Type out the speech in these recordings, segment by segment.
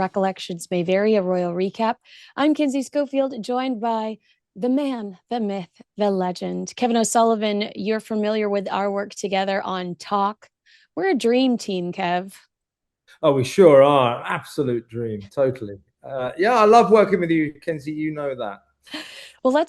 Recollections May Vary, a royal recap. I'm Kinsey Schofield, joined by the man, the myth, the legend, Kevin O'Sullivan. You're familiar with our work together on Talk. We're a dream team, Kev. Oh, we sure are. Absolute dream. Totally. Yeah, I love working with you, Kinsey. You know that. Well,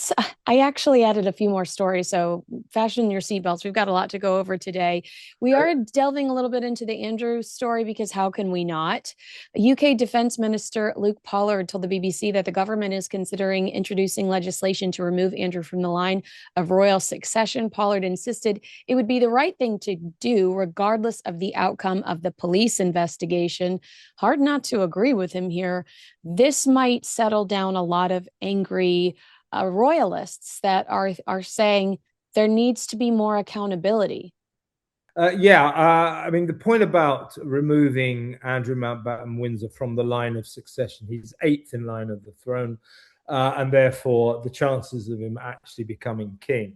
I actually added a few more stories. So fasten your seatbelts. We've got a lot to go over today. We are delving a little bit into the Andrew story because how can we not? UK Defense Minister Luke Pollard told the BBC that the government is considering introducing legislation to remove Andrew from the line of royal succession. Pollard insisted it would be the right thing to do, regardless of the outcome of the police investigation. Hard not to agree with him here. This might settle down a lot of angry royalists that are saying there needs to be more accountability. I mean, the point about removing Andrew Mountbatten Windsor from the line of succession, he's eighth in line of the throne, and therefore the chances of him actually becoming king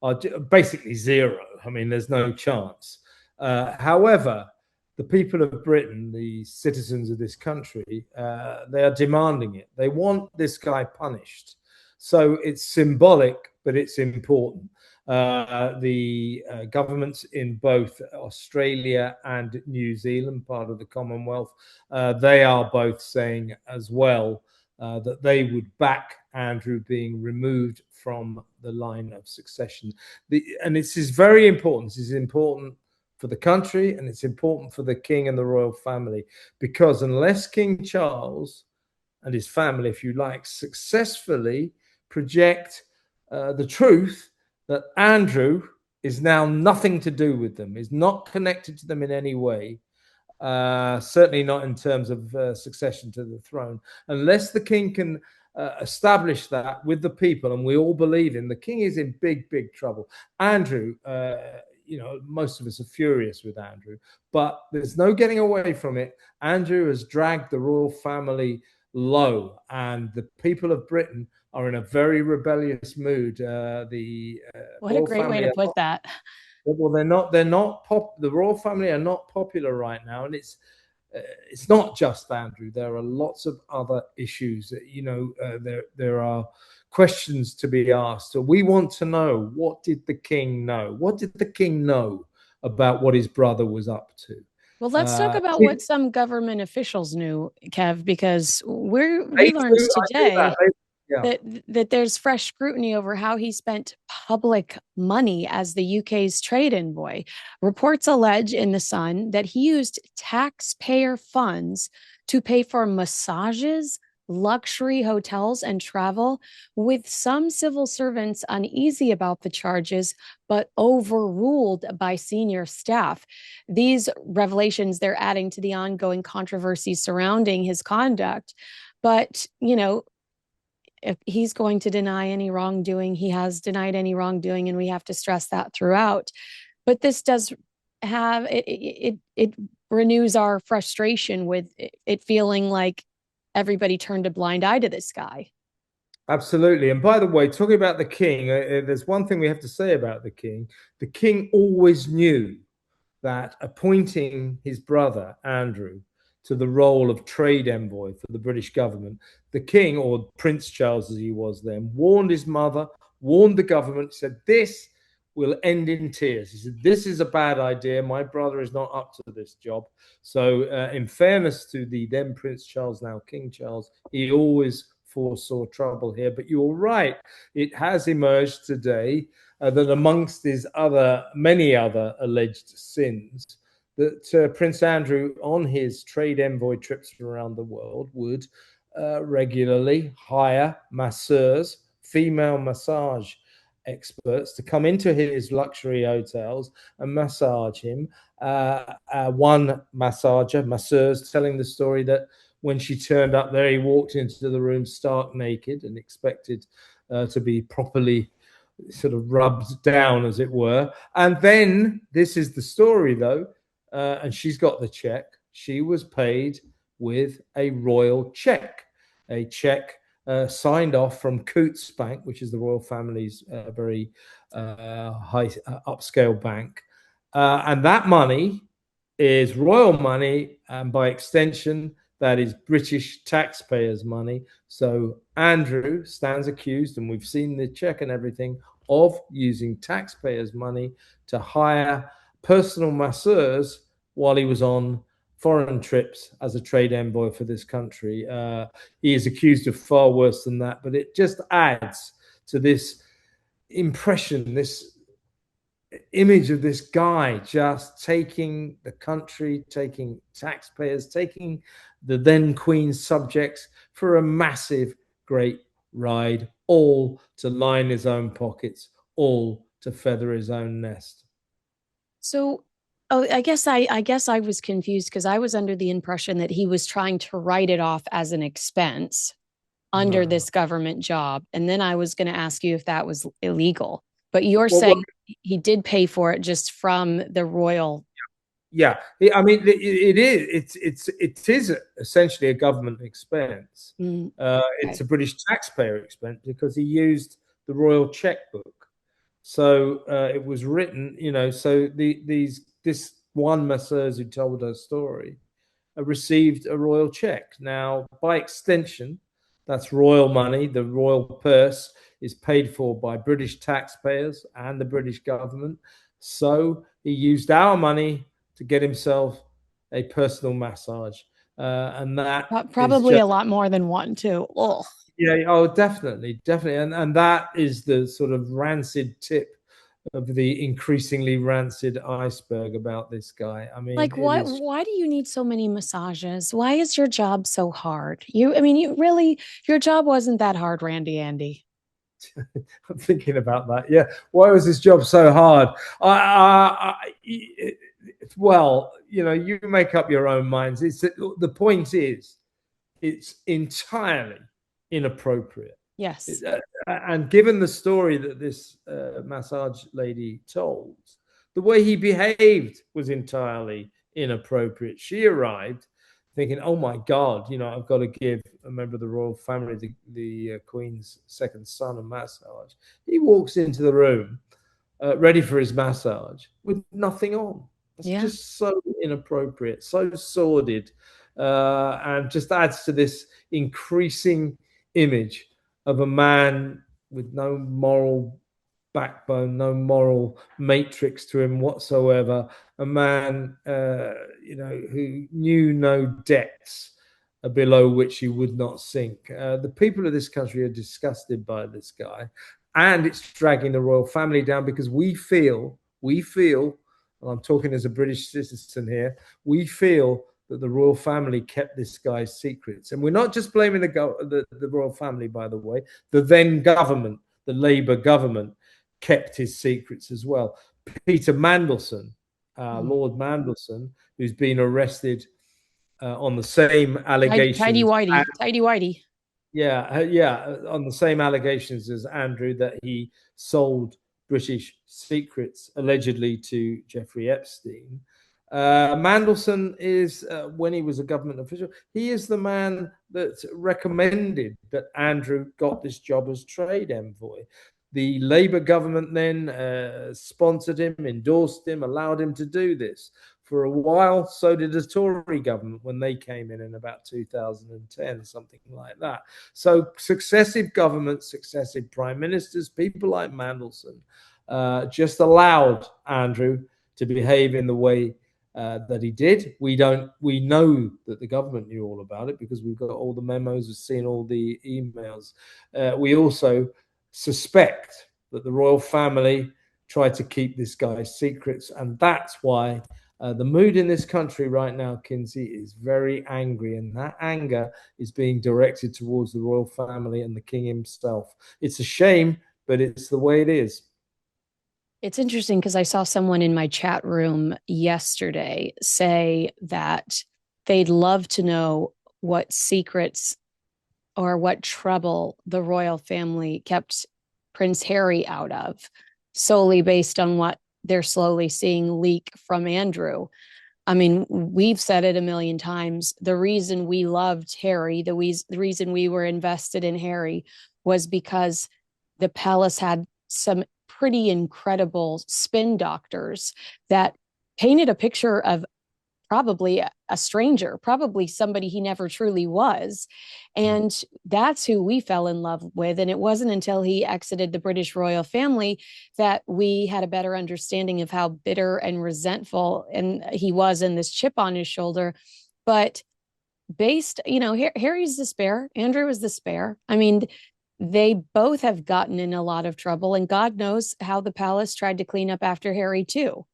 are basically zero. I mean, there's no chance. However, the people of Britain, the citizens of this country, they are demanding it. They want this guy punished. So it's symbolic, but it's important. The governments in both Australia and New Zealand, part of the Commonwealth, they are both saying as well that they would back Andrew being removed from the line of succession. And this is very important. This is important for the country, and it's important for the king and the royal family, because unless King Charles and his family, if you like, successfully project the truth that Andrew is now nothing to do with them, is not connected to them in any way, certainly not in terms of succession to the throne, unless the king can establish that with the people, and we all believe him, the king is in big, big trouble. Andrew, most of us are furious with Andrew, but there's no getting away from it. Andrew has dragged the royal family low, and the people of Britain are in a very rebellious mood. The What a royal great way family to are put not, that. well, the royal family are not popular right now, and it's not just Andrew. There are lots of other issues. There are questions to be asked. So we want to know, what did the king know? What did the king know about what his brother was up to? Well, let's talk Uh, about they what some government officials knew, Kev, because we learned I knew that. today Yeah. that there's fresh scrutiny over how he spent public money as the UK's trade envoy. Reports allege in The Sun that he used taxpayer funds to pay for massages, luxury hotels, and travel, with some civil servants uneasy about the charges, but overruled by senior staff. These revelations, they're adding to the ongoing controversy surrounding his conduct. But, if he's going to deny any wrongdoing, he has denied any wrongdoing, and we have to stress that throughout. But this does have it renews our frustration with it feeling like everybody turned a blind eye to this guy. Absolutely. And by the way, talking about the king, there's one thing we have to say about the king. The king always knew that appointing his brother, Andrew, to the role of trade envoy for the British government, the king, or Prince Charles as he was then, warned his mother, warned the government, said, this will end in tears. He said, this is a bad idea. My brother is not up to this job. So, in fairness to the then Prince Charles, now King Charles, he always foresaw trouble here. But you're right, it has emerged today that amongst his many other alleged sins, that Prince Andrew, on his trade envoy trips around the world, would regularly hire masseurs, female massage experts, to come into his luxury hotels and massage him. One masseurs, telling the story that when she turned up there, he walked into the room stark naked and expected to be properly sort of rubbed down, as it were. And then, this is the story though, and she's got the check. She was paid with a royal check, a check signed off from Coutts Bank, which is the royal family's very high upscale bank. And that money is royal money, and by extension, that is British taxpayers' money. So Andrew stands accused, and we've seen the check and everything, of using taxpayers' money to hire personal masseurs while he was on foreign trips as a trade envoy for this country. He is accused of far worse than that, but it just adds to this impression, this image of this guy just taking the country, taking taxpayers, taking the then Queen's subjects for a massive, great ride, all to line his own pockets, all to feather his own nest. So, oh, I guess I was confused because I was under the impression that he was trying to write it off as an expense under No. this government job. And then I was going to ask you if that was illegal. But you're Well, saying he did pay for it just from the royal. yeah, I mean, it is. It is essentially a government expense. It's Okay. a British taxpayer expense because he used the royal checkbook. So it was written, So this one masseuse who told her story received a royal check. Now, by extension, that's royal money. The royal purse is paid for by British taxpayers and the British government. So he used our money to get himself a personal massage. And that is Probably just, a lot more than one, too. Oh, yeah, oh, definitely, definitely. And that is the sort of rancid tip of the increasingly rancid iceberg about this guy. I mean, like it what? is. Why do you need so many massages? Why is your job so hard? I mean, you really, your job wasn't that hard, Randy Andy. I'm thinking about that. Yeah. Why was this job so hard? Well, you make up your own minds. The point is, it's entirely inappropriate. Yes. And given the story that this massage lady told, the way he behaved was entirely inappropriate. She arrived thinking, "Oh my God, I've got to give a member of the royal family, the Queen's second son, a massage." He walks into the room, ready for his massage, with nothing on. That's Yeah. just so inappropriate, so sordid, and just adds to this increasing image of a man with no moral backbone, no moral matrix to him whatsoever. A man, who knew no depths below which he would not sink. The people of this country are disgusted by this guy, and it's dragging the royal family down because we feel, and I'm talking as a British citizen here, we feel that the royal family kept this guy's secrets. And we're not just blaming the royal family, by the way. The then government, the Labour government, kept his secrets as well. Peter Mandelson, Mm. Lord Mandelson, who's been arrested on the same Tidy allegations. whitey, tidy whitey. Yeah, on the same allegations as Andrew, that he sold British secrets allegedly to Jeffrey Epstein. Mandelson is, when he was a government official, he is the man that recommended that Andrew got this job as trade envoy. The Labour government then sponsored him, endorsed him, allowed him to do this for a while. So did the Tory government when they came in about 2010, something like that. So successive governments, successive prime ministers, people like Mandelson, just allowed Andrew to behave in the way that he did. We know that the government knew all about it because we've got all the memos, we've seen all the emails. We also suspect that the royal family tried to keep this guy's secrets, and that's why the mood in this country right now, Kinsey, is very angry, and that anger is being directed towards the royal family and the king himself. It's a shame, but it's the way it is. It's interesting because I saw someone in my chat room yesterday say that they'd love to know what secrets or what trouble the royal family kept Prince Harry out of, solely based on what they're slowly seeing leak from Andrew. I mean, we've said it a million times. The reason we loved Harry, the reason we were invested in Harry was because the palace had some pretty incredible spin doctors that painted a picture of probably a stranger, probably somebody he never truly was. And that's who we fell in love with. And it wasn't until he exited the British royal family that we had a better understanding of how bitter and resentful and he was, and this chip on his shoulder. But based, Harry's the spare, Andrew is the spare. I mean, they both have gotten in a lot of trouble, and God knows how the palace tried to clean up after Harry too.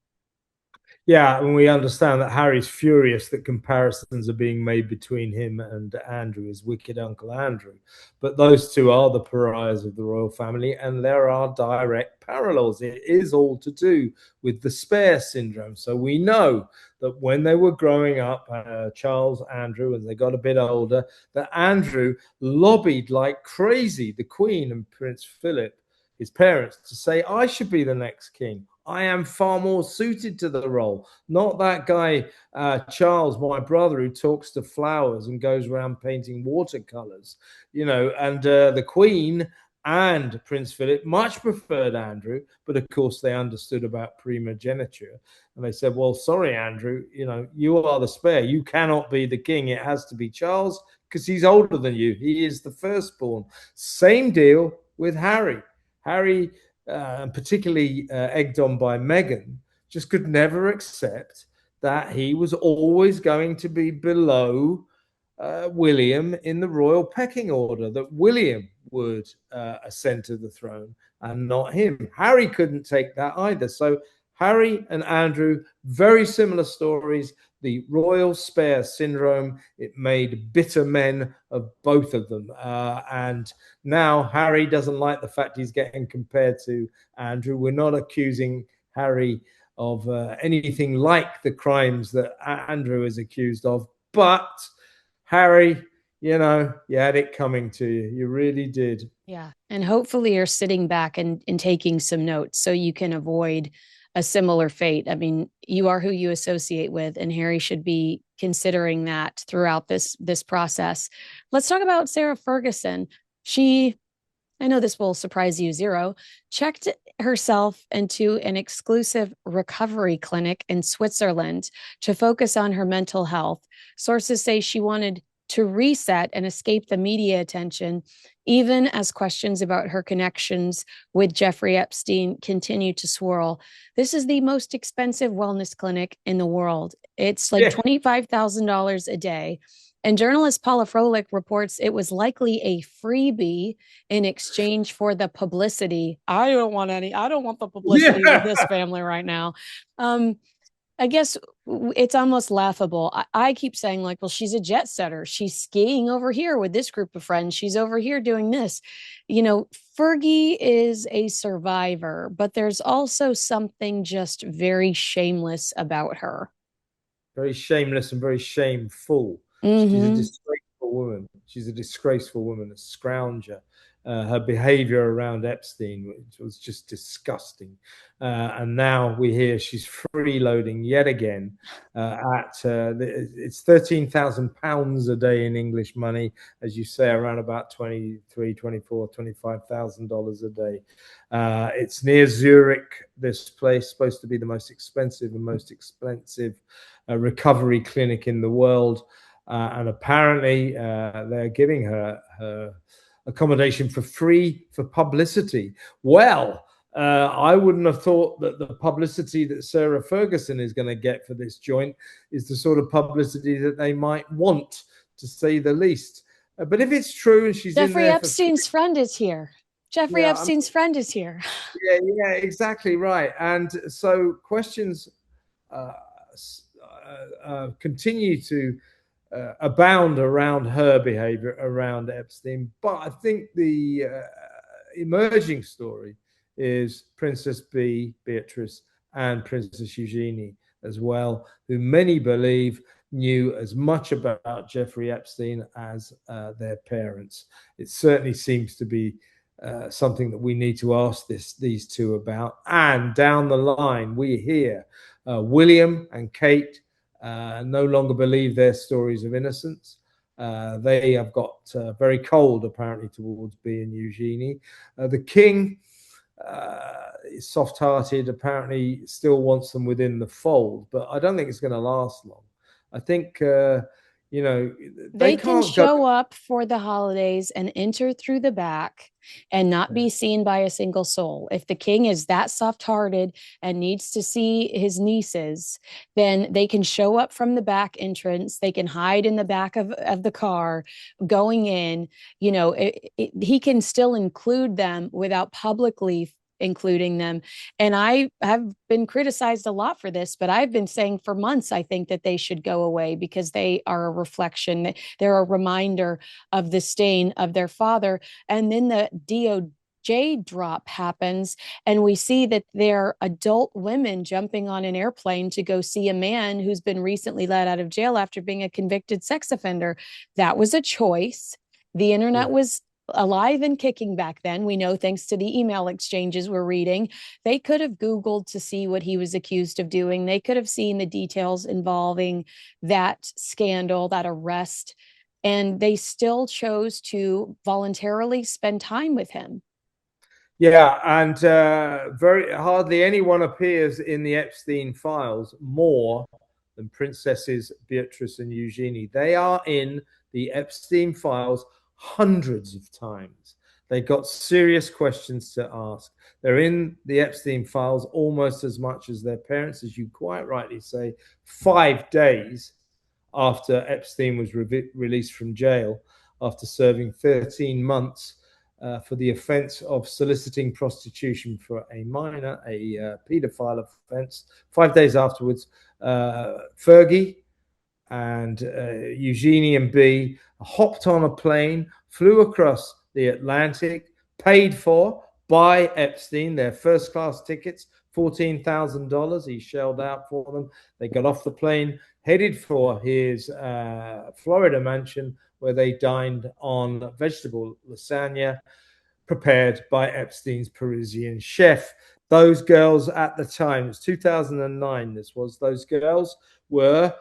Yeah, and we understand that Harry's furious that comparisons are being made between him and Andrew, his wicked Uncle Andrew. But those two are the pariahs of the royal family, and there are direct parallels. It is all to do with the spare syndrome. So we know that when they were growing up, Charles, Andrew, as they got a bit older, that Andrew lobbied like crazy the Queen and Prince Philip, his parents, to say, I should be the next king. I am far more suited to the role. Not that guy, Charles, my brother, who talks to flowers and goes around painting watercolors, and the Queen and Prince Philip much preferred Andrew, but of course they understood about primogeniture. And they said, well, sorry, Andrew, you are the spare. You cannot be the king. It has to be Charles because he's older than you. He is the firstborn. Same deal with Harry. Harry, particularly egged on by Meghan, just could never accept that he was always going to be below William in the royal pecking order, that William would ascend to the throne and not him. Harry couldn't take that either. So Harry and Andrew, very similar stories. The royal spare syndrome, it made bitter men of both of them. And now Harry doesn't like the fact he's getting compared to Andrew. We're not accusing Harry of anything like the crimes that Andrew is accused of. But Harry, you had it coming to you. You really did. Yeah. And hopefully you're sitting back and taking some notes so you can avoid a similar fate. I mean, you are who you associate with, and Harry should be considering that throughout this process. Let's talk about Sarah Ferguson. She, I know this will surprise you, zero, checked herself into an exclusive recovery clinic in Switzerland to focus on her mental health. Sources say she wanted to reset and escape the media attention, even as questions about her connections with Jeffrey Epstein continue to swirl. This is the most expensive wellness clinic in the world. It's like $25,000 a day. And journalist Paula Froelich reports it was likely a freebie in exchange for the publicity. I don't want the publicity with this family right now. I guess it's almost laughable. I keep saying, like, well, she's a jet setter. She's skiing over here with this group of friends. She's over here doing this. Fergie is a survivor, but there's also something just very shameless about her. Very shameless and very shameful. Mm-hmm. She's a disgraceful woman. She's a disgraceful woman, a scrounger. Her behavior around Epstein, which was just disgusting. And now we hear she's freeloading yet again it's £13,000 a day in English money, as you say, around about $23,000, $24,000, $25,000 a day. It's near Zurich, this place, supposed to be the most expensive recovery clinic in the world. And apparently they're giving her accommodation for free for publicity. Well, I wouldn't have thought that the publicity that Sarah Ferguson is going to get for this joint is the sort of publicity that they might want, to say the least. But if it's true, and she's Jeffrey in there Epstein's friend is here. Jeffrey Epstein's friend is here. Yeah, exactly right. And so questions continue to abound around her behavior around Epstein. But I think the emerging story is Princess Beatrice, and Princess Eugenie as well, who many believe knew as much about Jeffrey Epstein as their parents. It certainly seems to be something that we need to ask these two about. And down the line, we hear William and Kate no longer believe their stories of innocence. They have got very cold, apparently, towards B and Eugenie. The king is soft-hearted, apparently still wants them within the fold, but I don't think it's going to last long. I think, they They can can't go. show up for the holidays and enter through the back and not be seen by a single soul. If the king is that soft-hearted and needs to see his nieces, then they can show up from the back entrance. They can hide in the back of the car going in. He can still include them without publicly including them. And I have been criticized a lot for this, but I've been saying for months, I think that they should go away because they are a reflection. They're a reminder of the stain of their father. And then the DOJ drop happens, and we see that they're adult women jumping on an airplane to go see a man who's been recently let out of jail after being a convicted sex offender. That was a choice. The internet Yeah. was alive and kicking back then. We know thanks to the email exchanges we're reading. They could have Googled to see what he was accused of doing. They could have seen the details involving that scandal, that arrest, and they still chose to voluntarily spend time with him. Yeah, and very hardly anyone appears in the Epstein files more than Princesses Beatrice and Eugenie. They are in the Epstein files hundreds of times. They got serious questions to ask. They're in the Epstein files almost as much as their parents, as you quite rightly say, 5 days after Epstein was released from jail after serving 13 months for the offence of soliciting prostitution for a minor, a paedophile offence. 5 days afterwards, Fergie and Eugenie and B hopped on a plane, flew across the Atlantic, paid for by Epstein, their first class tickets, $14,000 he shelled out for them. They got off the plane, headed for his Florida mansion, where they dined on vegetable lasagna prepared by Epstein's Parisian chef. Those girls at the time, it was 2009, those girls were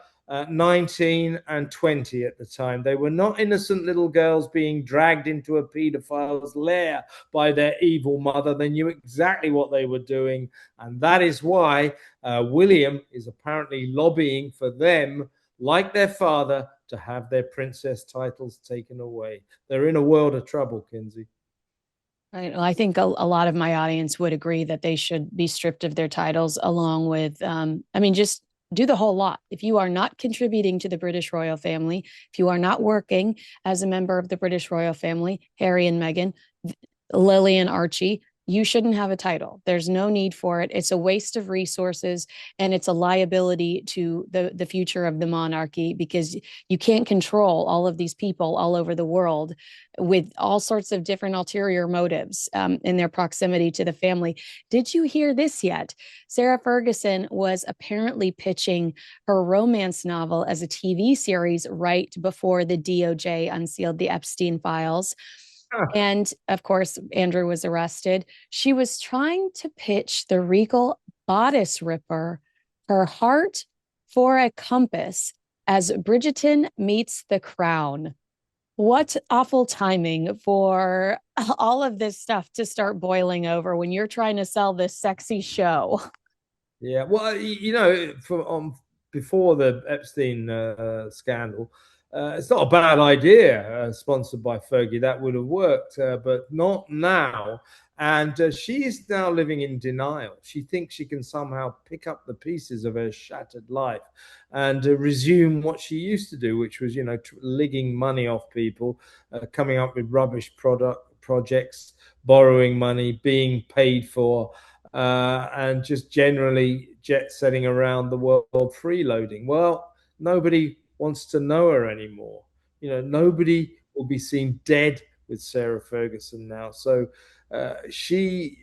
19 and 20 at the time. They were not innocent little girls being dragged into a pedophile's lair by their evil mother. They knew exactly what they were doing. And that is why William is apparently lobbying for them, like their father, to have their princess titles taken away. They're in a world of trouble, Kinsey. Right. Well, I think a lot of my audience would agree that they should be stripped of their titles, along with, just do the whole lot. If you are not contributing to the British royal family, if you are not working as a member of the British royal family, Harry and Meghan, Lily and Archie, you shouldn't have a title. There's no need for it. It's a waste of resources, and it's a liability to the future of the monarchy, because you can't control all of these people all over the world with all sorts of different ulterior motives in their proximity to the family. Did you hear this yet? Sarah Ferguson was apparently pitching her romance novel as a TV series right before the DOJ unsealed the Epstein files. And of course, Andrew was arrested. She was trying to pitch the Regal bodice ripper, her heart for a compass, as Bridgerton meets the crown. What awful timing for all of this stuff to start boiling over when you're trying to sell this sexy show. Yeah, well, before the Epstein scandal, it's not a bad idea. Sponsored by Fergie, that would have worked, but not now. And she is now living in denial. She thinks she can somehow pick up the pieces of her shattered life and resume what she used to do, which was, ligging money off people, coming up with rubbish projects, borrowing money, being paid for, and just generally jet setting around the world freeloading. Well, nobody wants to know her anymore. Nobody will be seen dead with Sarah Ferguson now. So she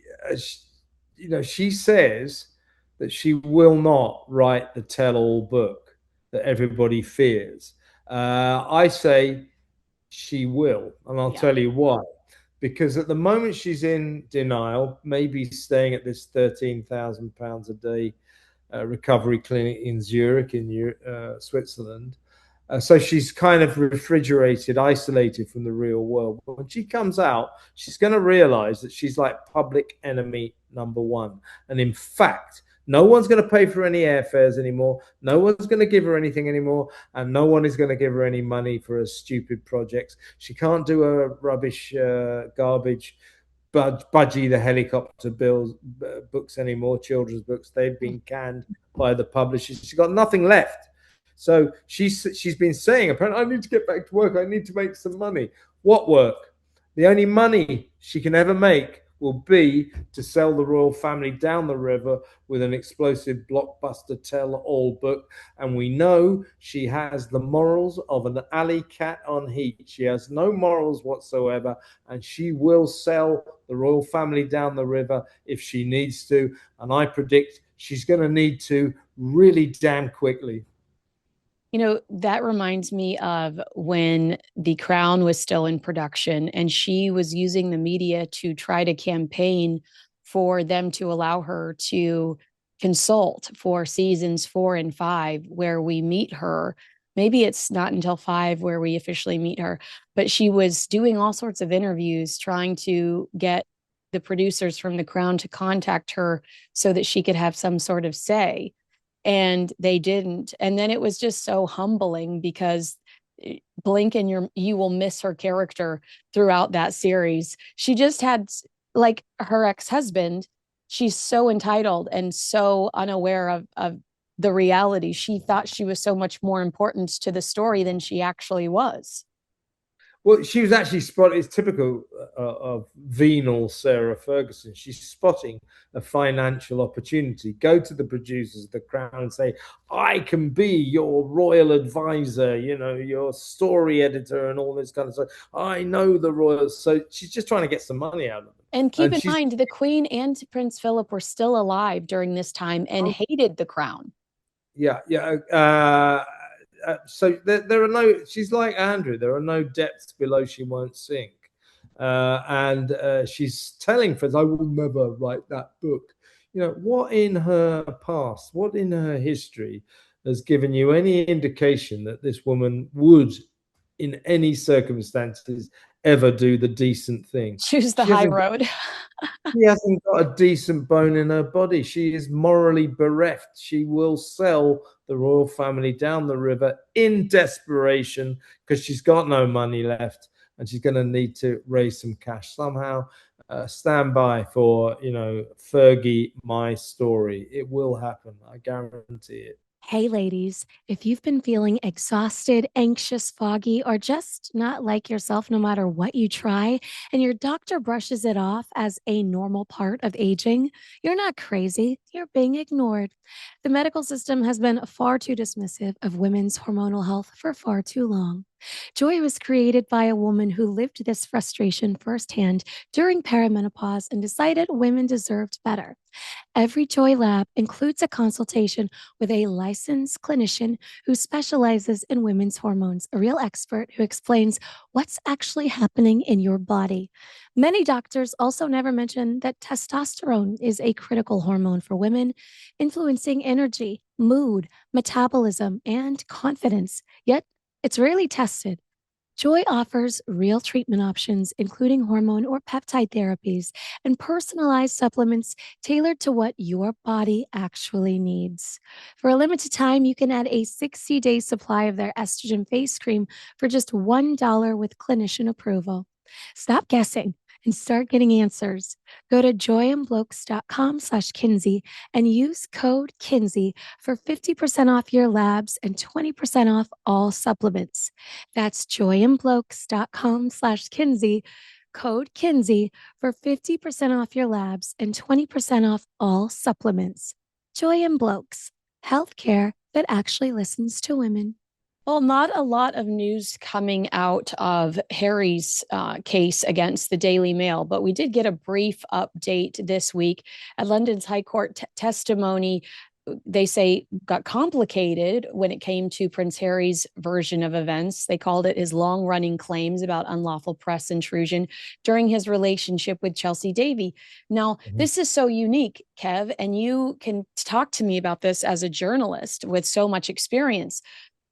says that she will not write the tell-all book that everybody fears. I say she will, and I'll tell you why. Because at the moment she's in denial, maybe staying at this £13,000 a day recovery clinic in Zurich, in Switzerland. So she's kind of refrigerated, isolated from the real world. But when she comes out, she's going to realize that she's like public enemy number one. And in fact, No one's going to pay for any airfares anymore. No one's going to give her anything anymore. And no one is going to give her any money for her stupid projects. She can't do her rubbish, garbage, Budgie the helicopter bills, books anymore, children's books. They've been canned by the publishers. She's got nothing left. So she's been saying, apparently, I need to get back to work. I need to make some money. What work? The only money she can ever make will be to sell the royal family down the river with an explosive blockbuster tell-all book. And we know she has the morals of an alley cat on heat. She has no morals whatsoever, and she will sell the royal family down the river if she needs to. And I predict she's going to need to really damn quickly. You know, that reminds me of when The Crown was still in production and she was using the media to try to campaign for them to allow her to consult for seasons 4 and 5, where we meet her. Maybe it's not until 5 where we officially meet her, but she was doing all sorts of interviews trying to get the producers from The Crown to contact her so that she could have some sort of say, and they didn't. And then it was just so humbling because blink and you will miss her character throughout that series. She just had, like her ex-husband, she's so entitled and so unaware of the reality. She thought she was so much more important to the story than she actually was. Well, she was actually spotting. It's typical of venal Sarah Ferguson. She's spotting a financial opportunity. Go to the producers of The Crown and say, I can be your royal advisor, you know, your story editor and all this kind of stuff. I know the royals. So she's just trying to get some money out of them. And keep in mind, the Queen and Prince Philip were still alive during this time and hated The Crown. Yeah, yeah. So there are no, she's like Andrew, there are no depths below she won't sink. And she's telling friends, I will never write that book. You know, what in her past, what in her history has given you any indication that this woman would, in any circumstances, ever do the decent thing? Choose the high road. She hasn't got a decent bone in her body. She is morally bereft. She will sell the royal family down the river in desperation because she's got no money left and she's going to need to raise some cash somehow. Stand by for, you know, Fergie, my story. It will happen. I guarantee it. Hey, ladies, if you've been feeling exhausted, anxious, foggy, or just not like yourself no matter what you try, and your doctor brushes it off as a normal part of aging, you're not crazy. You're being ignored. The medical system has been far too dismissive of women's hormonal health for far too long. Joy was created by a woman who lived this frustration firsthand during perimenopause and decided women deserved better. Every Joy Lab includes a consultation with a licensed clinician who specializes in women's hormones, a real expert who explains what's actually happening in your body. Many doctors also never mention that testosterone is a critical hormone for women, influencing energy, mood, metabolism, and confidence. Yet, it's rarely tested. Joy offers real treatment options, including hormone or peptide therapies and personalized supplements tailored to what your body actually needs. For a limited time, you can add a 60-day supply of their estrogen face cream for just $1 with clinician approval. Stop guessing and start getting answers. Go to joyandblokes.com/Kinsey and use code Kinsey for 50% off your labs and 20% off all supplements. That's joyandblokes.com/Kinsey, code Kinsey for 50% off your labs and 20% off all supplements. Joy and Blokes, healthcare that actually listens to women. Well, not a lot of news coming out of Harry's case against the Daily Mail, but we did get a brief update this week. At London's High Court, testimony, they say, got complicated when it came to Prince Harry's version of events. They called it his long-running claims about unlawful press intrusion during his relationship with Chelsea Davy. Now, this is so unique, Kev, and you can talk to me about this as a journalist with so much experience.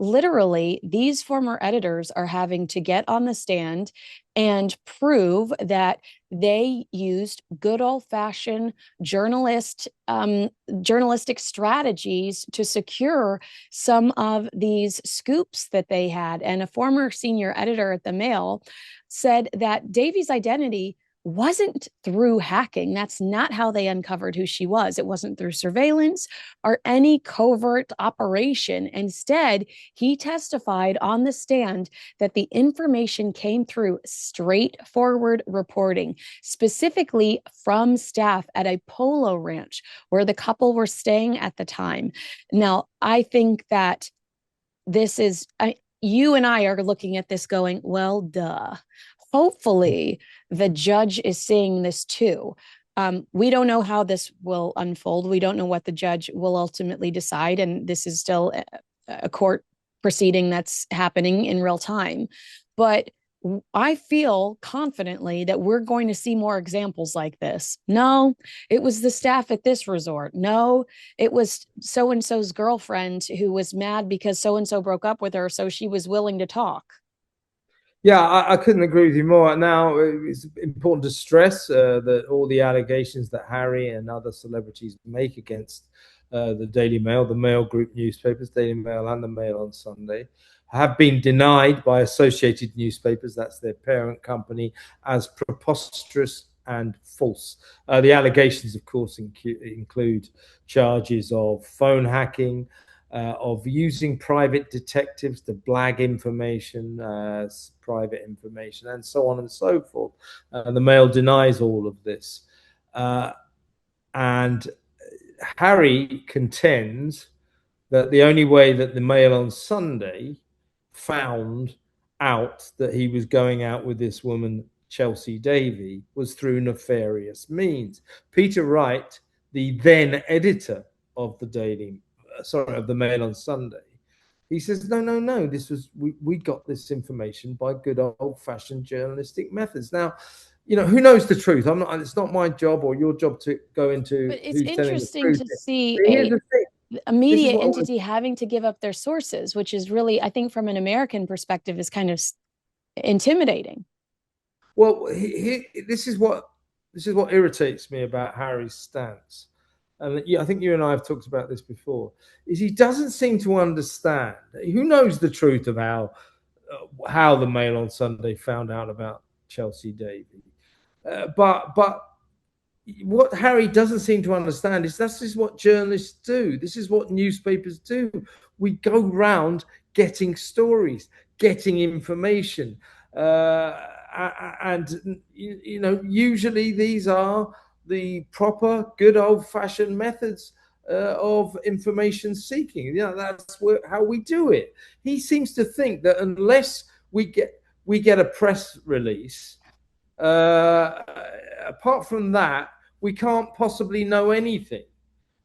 Literally, these former editors are having to get on the stand and prove that they used good old-fashioned journalistic strategies to secure some of these scoops that they had. And a former senior editor at the Mail said that Davy's identity wasn't through hacking. That's not how they uncovered who she was. It wasn't through surveillance or any covert operation. Instead, he testified on the stand that the information came through straightforward reporting, specifically from staff at a polo ranch where the couple were staying at the time. Now, I think that you and I are looking at this going, well, duh. Hopefully, the judge is seeing this too. We don't know how this will unfold. We don't know what the judge will ultimately decide. And this is still a court proceeding that's happening in real time. But I feel confidently that we're going to see more examples like this. No, it was the staff at this resort. No, it was so and so's girlfriend who was mad because so and so broke up with her, so she was willing to talk. Yeah, I couldn't agree with you more. Now, it's important to stress that all the allegations that Harry and other celebrities make against the Daily Mail, the Mail Group newspapers, Daily Mail and the Mail on Sunday, have been denied by Associated Newspapers, that's their parent company, as preposterous and false. The allegations, of course, include charges of phone hacking, of using private detectives to blag information, private information, and so on and so forth. The Mail denies all of this. And Harry contends that the only way that the Mail on Sunday found out that he was going out with this woman, Chelsea Davy, was through nefarious means. Peter Wright, the then editor of the Mail on Sunday, he says, no, this was, we got this information by good old-fashioned journalistic methods. Now, who knows the truth? It's not my job or your job to go into. But it's interesting to see a This is media what entity having to give up their sources, which is really, I think, from an American perspective, is kind of intimidating. Well, this is what irritates me about Harry's stance, and I think you and I have talked about this before. Is he doesn't seem to understand. Who knows the truth of how the Mail on Sunday found out about Chelsea Davy? But what Harry doesn't seem to understand is this is what journalists do. This is what newspapers do. We go round getting stories, getting information. And usually these are the proper, good old-fashioned methods of information seeking. That's how we do it. He seems to think that unless we get a press release, apart from that, we can't possibly know anything.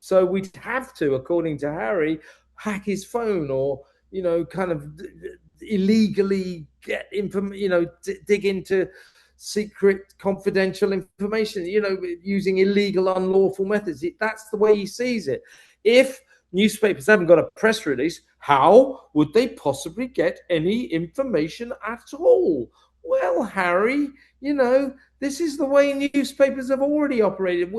So we'd have to, according to Harry, hack his phone or kind of illegally get dig into secret confidential information, using illegal, unlawful methods. That's the way he sees it. If newspapers haven't got a press release, how would they possibly get any information at all? Well, Harry, this is the way newspapers have already operated.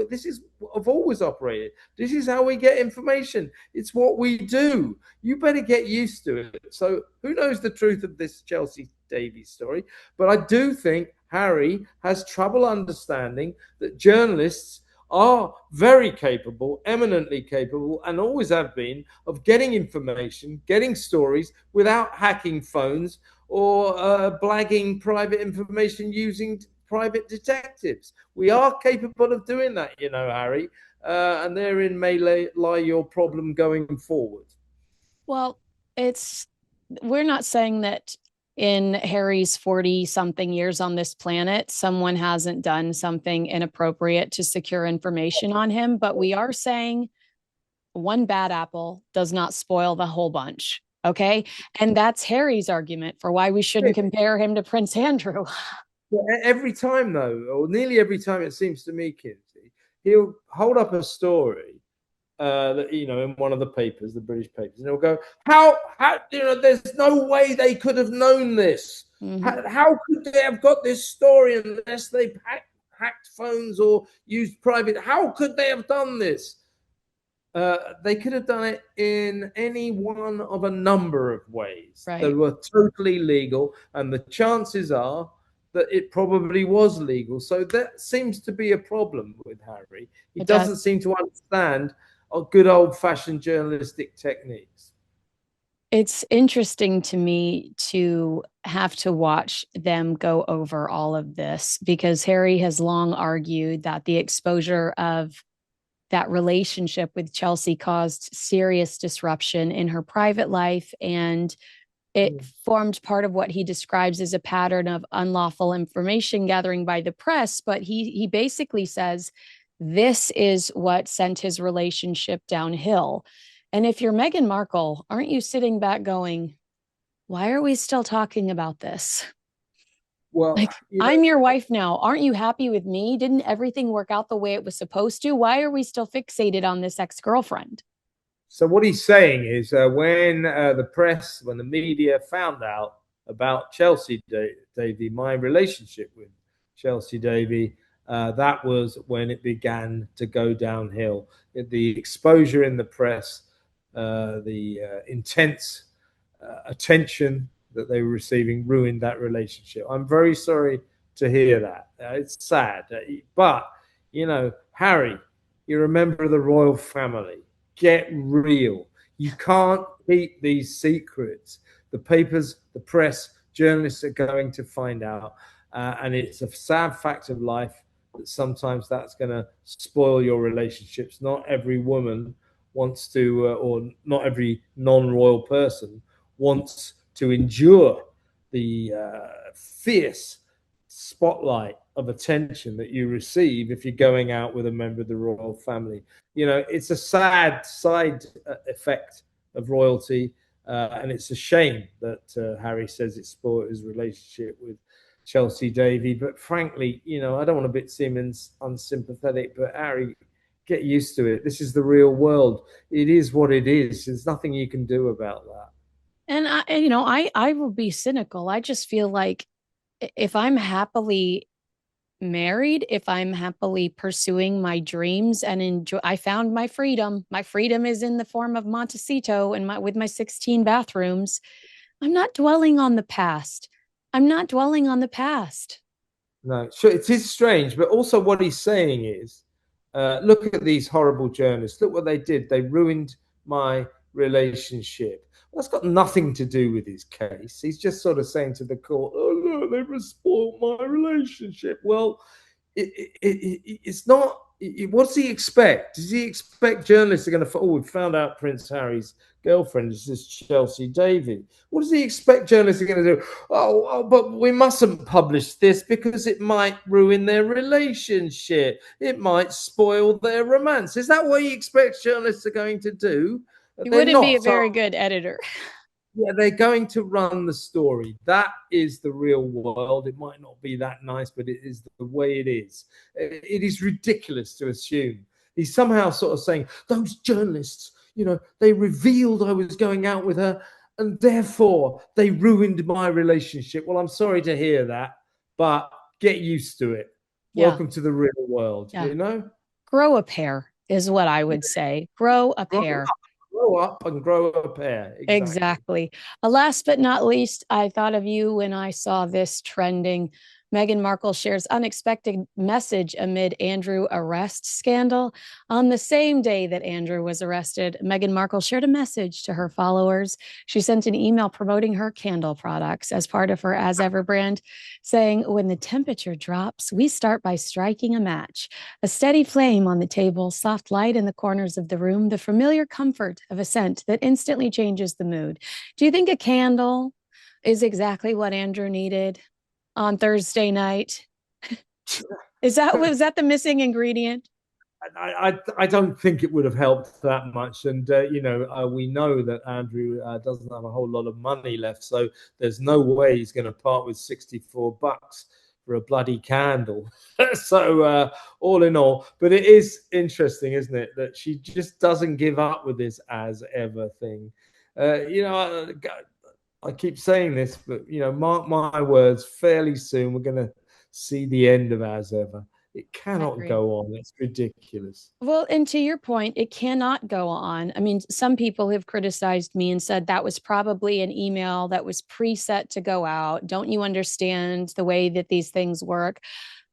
Have always operated. This is how we get information. It's what we do. You better get used to it. So who knows the truth of this Chelsea Davies story? But I do think Harry has trouble understanding that journalists are very capable, eminently capable, and always have been, of getting information, getting stories without hacking phones or blagging private information using private detectives. We are capable of doing that, Harry, and therein may lie your problem going forward. Well, we're not saying that in Harry's 40-something years on this planet, someone hasn't done something inappropriate to secure information on him, but we are saying one bad apple does not spoil the whole bunch. Okay. And that's Harry's argument for why we shouldn't compare him to Prince Andrew. Every time, though, or nearly every time, it seems to me, Kinsey, he'll hold up a story in one of the papers, the British papers, and they'll go, how, there's no way they could have known this. Mm-hmm. How could they have got this story unless they hacked phones or used private? How could they have done this? They could have done it in any one of a number of ways that were totally legal, and the chances are that it probably was legal. So that seems to be a problem with Harry. He doesn't seem to understand good old-fashioned journalistic techniques. It's interesting to me to have to watch them go over all of this, because Harry has long argued that the exposure of that relationship with Chelsea caused serious disruption in her private life, and it formed part of what he describes as a pattern of unlawful information gathering by the press. But he basically says this is what sent his relationship downhill. And if you're Meghan Markle, aren't you sitting back going, why are we still talking about this? Well, I'm your wife now. Aren't you happy with me? Didn't everything work out the way it was supposed to? Why are we still fixated on this ex-girlfriend? So what he's saying is when the media found out about Chelsea Davy, my relationship with Chelsea Davy, that was when it began to go downhill. The exposure in the press, the intense attention that they were receiving ruined that relationship. I'm very sorry to hear that. It's sad. But, Harry, you're a member of the royal family. Get real. You can't keep these secrets. The papers, the press, journalists are going to find out. And it's a sad fact of life that sometimes that's going to spoil your relationships. Not every woman wants to, or not every non-royal person wants to endure the fierce spotlight of attention that you receive if you're going out with a member of the royal family. It's a sad side effect of royalty, and it's a shame that Harry says it spoiled his relationship with Chelsea Davy. But frankly, I don't want to seem unsympathetic, but Harry, get used to it. This is the real world. It is what it is. There's nothing you can do about that. And I will be cynical. I just feel like if I'm happily married, if I'm happily pursuing my dreams and enjoy, I found my freedom. My freedom is in the form of Montecito and with my 16 bathrooms. I'm not dwelling on the past. I'm not dwelling on the past. No, sure, it is strange, but also what he's saying is, look at these horrible journalists. Look what they did. They ruined my relationship. That's got nothing to do with his case. He's just sort of saying to the court, oh, no, they've spoiled my relationship. Well, it's not. What does he expect? Does he expect journalists are going to, we found out Prince Harry's girlfriend is this Chelsea Davy. What does he expect journalists are going to do? But we mustn't publish this because it might ruin their relationship. It might spoil their romance. Is that what he expects journalists are going to do? You wouldn't be a very good editor. Yeah, they're going to run the story. That is the real world. It might not be that nice, but it is the way it is. It is ridiculous to assume. He's somehow sort of saying, those journalists, they revealed I was going out with her, and therefore they ruined my relationship. Well, I'm sorry to hear that, but get used to it. Yeah. Welcome to the real world, Grow a pair is what I would say. Grow a pair. Grow up and grow a pair. Exactly. Last but not least, I thought of you when I saw this trending. Meghan Markle shares unexpected message amid Andrew arrest scandal. On the same day that Andrew was arrested, Meghan Markle shared a message to her followers. She sent an email promoting her candle products as part of her As Ever brand, saying, when the temperature drops, we start by striking a match. A steady flame on the table, soft light in the corners of the room, the familiar comfort of a scent that instantly changes the mood. Do you think a candle is exactly what Andrew needed on Thursday night? Was that the missing ingredient? I don't think it would have helped that much. And, we know that Andrew doesn't have a whole lot of money left. So there's no way he's going to part with $64 for a bloody candle. So all in all, but it is interesting, isn't it, that she just doesn't give up with this as ever thing. I keep saying this, but mark my words, fairly soon we're going to see the end of as ever. It cannot go on. It's ridiculous. Well, and to your point, it cannot go on. I mean, some people have criticized me and said that was probably an email that was preset to go out. Don't you understand the way that these things work?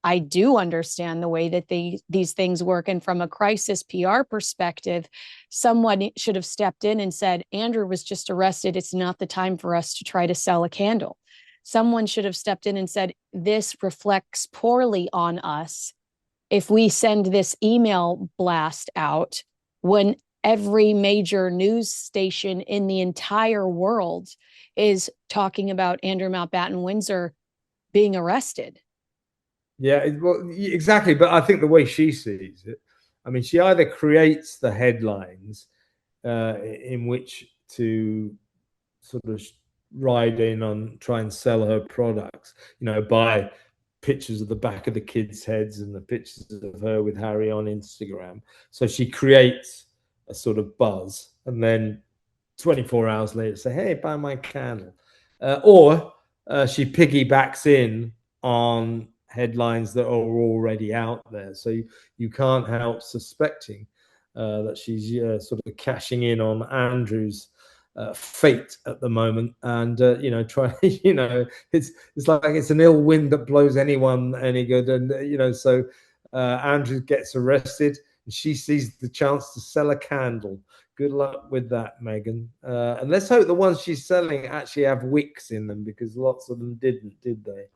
I do understand the way that these things work. And from a crisis PR perspective, someone should have stepped in and said, Andrew was just arrested. It's not the time for us to try to sell a candle. Someone should have stepped in and said, this reflects poorly on us if we send this email blast out when every major news station in the entire world is talking about Andrew Mountbatten Windsor being arrested. Yeah, well, exactly. But I think the way she sees it, I mean, she either creates the headlines in which to sort of ride in on, try and sell her products, by pictures of the back of the kids' heads and the pictures of her with Harry on Instagram. So she creates a sort of buzz, and then 24 hours later say, hey, buy my candle. Or she piggybacks in on headlines that are already out there. So you can't help suspecting that she's sort of cashing in on Andrew's fate at the moment, and try it's like it's an ill wind that blows anyone any good, and so Andrew gets arrested and she sees the chance to sell a candle. Good luck with that, Meghan, and let's hope the ones she's selling actually have wicks in them, because lots of them didn't, did they?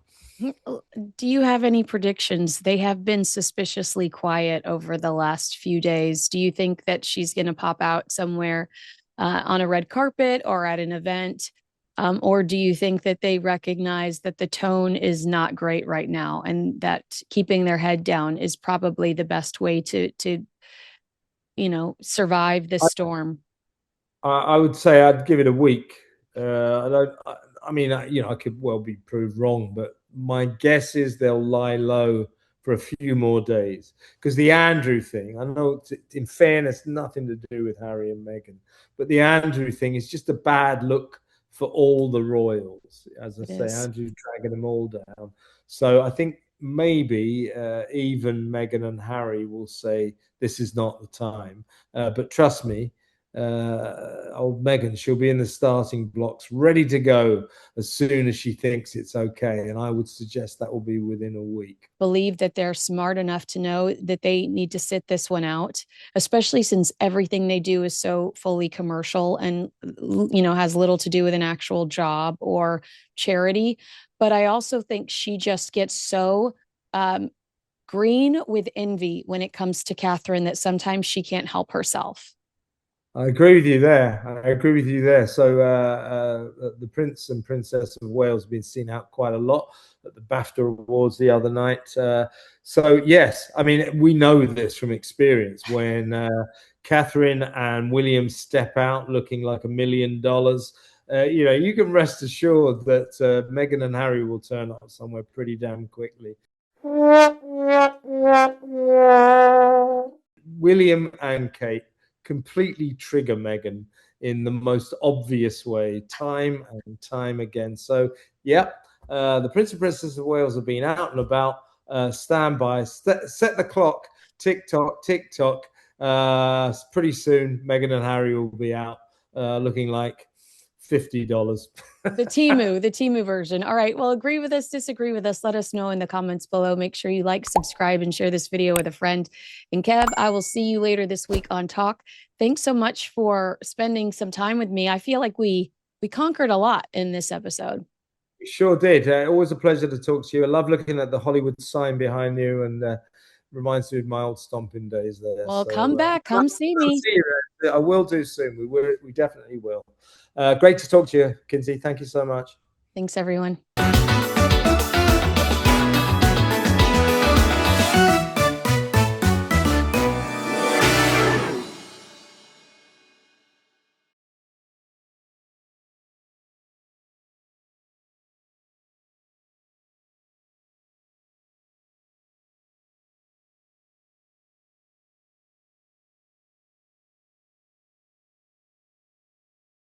Do you have any predictions? They have been suspiciously quiet over the last few days. Do you think that she's going to pop out somewhere on a red carpet or at an event? Or do you think that they recognize that the tone is not great right now and that keeping their head down is probably the best way to survive this storm? I would say I'd give it a week. I could well be proved wrong, but my guess is they'll lie low for a few more days, because the Andrew thing, I know, in fairness, nothing to do with Harry and Meghan, but the Andrew thing is just a bad look for all the royals. As I say, Andrew's dragging them all down. So I think maybe even Meghan and Harry will say this is not the time. But trust me, old Meghan, she'll be in the starting blocks, ready to go as soon as she thinks it's okay. And I would suggest that will be within a week. Believe that they're smart enough to know that they need to sit this one out, especially since everything they do is so fully commercial and has little to do with an actual job or charity. But I also think she just gets so green with envy when it comes to Catherine that sometimes she can't help herself. I agree with you there. So the Prince and Princess of Wales have been seen out quite a lot at the BAFTA Awards the other night. So yes, I mean, we know this from experience. When Catherine and William step out looking like $1 million, you can rest assured that Meghan and Harry will turn up somewhere pretty damn quickly. William and Kate completely trigger Meghan in the most obvious way, time and time again. So, yeah, the Prince and Princess of Wales have been out and about. Stand by, set the clock, tick tock, tick tock. Pretty soon, Meghan and Harry will be out looking like $50. The Temu version. All right. Well, agree with us, disagree with us. Let us know in the comments below. Make sure you like, subscribe, and share this video with a friend. And Kev, I will see you later this week on Talk. Thanks so much for spending some time with me. I feel like we conquered a lot in this episode. We sure did. Always a pleasure to talk to you. I love looking at the Hollywood sign behind you, and reminds me of my old stomping days there. Well, so, come back. Come see me. See you. I will do soon. We definitely will. Great to talk to you, Kinsey. Thank you so much. Thanks, everyone.